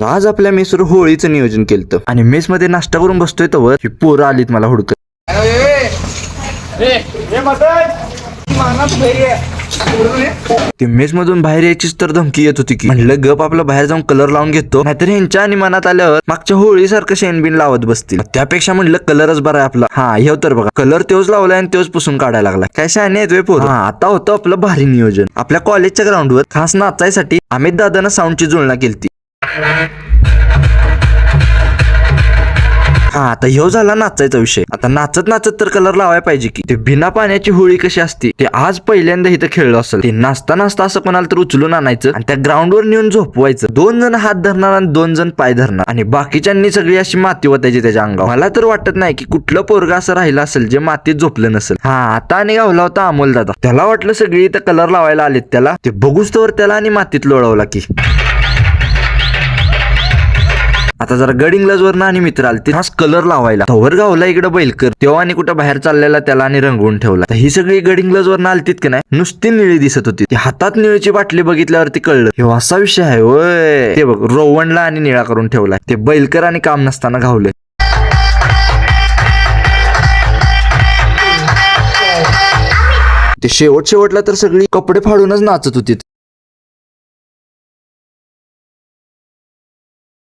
तर आज आपल्या मेसवर होळीचं नियोजन केलं आणि मेस मध्ये नाश्ता करून बसतोय तवर ही पोरं आलीत मला हुडकत. ते मेस मधून बाहेर यायचीच तर धमकी येत होती की म्हणलं गप आपलं बाहेर जाऊन कलर लावून घेतो, नाहीतर ह्यांच्या आणि मनात आल्यावर मागच्या होळी सारखं शेणबिन लावत बसतील. त्यापेक्षा म्हणलं कलरच बरा आहे आपला. हा हे तर बघा कलर तेच लावलाय आणि तेच पुसून काढायला लागला. काय शाने येतोय पोर. आता होतं आपलं भारी नियोजन. आपल्या कॉलेजच्या ग्राउंडवर खास नाचायसाठी अमित दादानं साऊंडची जुळणा केलती. हा आता ह्यो झाला नाचायचा विषय. आता नाचत नाचत तर कलर लावायला पाहिजे की. ते बिना पाण्याची होळी कशी असते ते आज पहिल्यांदा इथं खेळलं असेल. ते नाचता नाचता असं कोणाला तर उचलून आणायचं आणि त्या ग्राउंडवर नेऊन झोपवायचं. 2 जण हात धरणार आणि 2 जण पाय धरणार आणि बाकीच्यांनी सगळी अशी माती ओतायची त्याच्या अंगावर. मला तर वाटत नाही की कुठलं पोरगा असं राहिलं असेल जे मातीत झोपलं नसेल. हा आता आणि गावला होता अमोल दादा. त्याला वाटलं सगळी इथं कलर लावायला आलेत त्याला. ते बघूच तर त्याला आणि मातीत लोळवला की. आता जरा गडिंग्लज वरनं आणि मित्र आले ते खास कलर लावायला. तवर गावला इकडे बैलकर. तेव्हा आणि कुठं बाहेर चाललेला त्याला आणि रंगवून ठेवला. ही सगळी गडिंग्लज वरनं आलतीत की नाही नुसती निळी दिसत होती. ती हातात निळीची बाटली बघितल्यावरती कळलं हे असा विषय आहे होय. ते बघ रोवणला आणि निळा करून ठेवलाय. ते बैलकर आणि काम नसताना घावले. ते शेवटला तर सगळी कपडे फाडूनच नाचत होती.